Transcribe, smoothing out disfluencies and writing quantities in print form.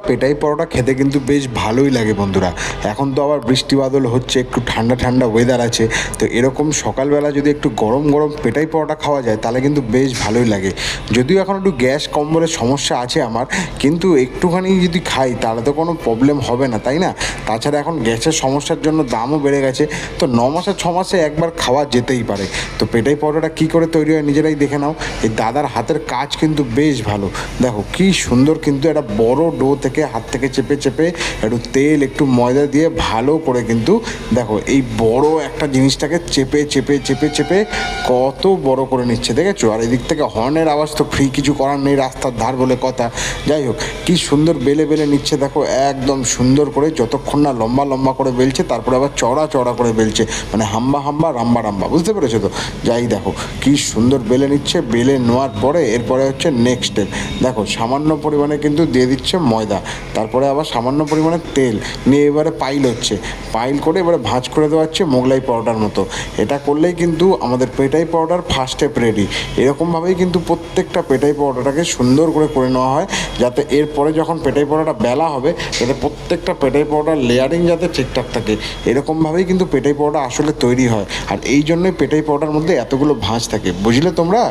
পেটাই পরোটা খেতে কিন্তু বেশ ভালোই লাগে বন্ধুরা। এখন তো আবার বৃষ্টি বাদল হচ্ছে, একটু ঠান্ডা ঠান্ডা ওয়েদার আছে, তো এরকম সকালবেলা যদি একটু গরম গরম পেটাই পরোটা খাওয়া যায় তাহলে কিন্তু বেশ ভালোই লাগে। যদিও এখন একটু গ্যাস কম্বলের সমস্যা আছে আমার, কিন্তু একটুখানি যদি খাই তাহলে তো কোনো প্রবলেম হবে না, তাই না? তাছাড়া এখন গ্যাসের সমস্যার জন্য দামও বেড়ে গেছে, তো 9 মাসে 6 মাসে একবার খাওয়া যেতেই পারে। তো পেটাই পরোটাটা কী করে তৈরি হয় নিজেরাই দেখে নাও। এই দাদার হাতের কাজ কিন্তু বেশ ভালো, দেখো কি সুন্দর, কিন্তু একটা বড় ডো থেকে হাত থেকে চেপে চেপে একটু তেল একটু ময়দা দিয়ে ভালো করে কিন্তু দেখো এই বড় একটা জিনিসটাকে চেপে চেপে চেপে চেপে কত বড় করে নিচ্ছে, দেখেছো? আর এদিক থেকে হর্নের আওয়াজ তো ফ্রি, কিছু করার নেই, রাস্তার ধার বলে কথা। যাই হোক, কি সুন্দর বেলে বেলে নিচ্ছে দেখো, একদম সুন্দর করে, যতক্ষণ না লম্বা লম্বা করে বেলছে তারপরে আবার চড়া চড়া করে বেলছে, মানে হাম্বা হাম্বা রাম্বা রাম্বা, বুঝতে পেরেছো তো? যাই দেখো কি সুন্দর বেলে নিচ্ছে, বেলে নেওয়ার পরে এরপরে হচ্ছে নেক্সট স্টেপ, দেখো সামান্য পরিমাণে কিন্তু দিয়ে দিচ্ছে ময়দা, তারপরে আবার সামান্য পরিমাণে তেল নিয়ে এবারে পাইল হচ্ছে, পাইল করে এবারে ভাঁজ করে দেওয়া হচ্ছে মোগলাই পরোটার মতো। এটা করলেই কিন্তু আমাদের পেটাই পরোটার ফার্স্ট স্টেপ রেডি। এরকমভাবেই কিন্তু প্রত্যেকটা পেটাই পরোটাটাকে সুন্দর করে নেওয়া হয়, যাতে এরপরে যখন পেটাই পরোটা বেলা হবে যাতে প্রত্যেকটা পেটাই পরোটার লেয়ারিং যাতে ঠিকঠাক থাকে। এরকমভাবেই কিন্তু পেটাই পরোটা আসলে তৈরি হয়, আর এই জন্যই পেটাই পরোটার মধ্যে এতগুলো ভাঁজ থাকে, বুঝলে তোমরা?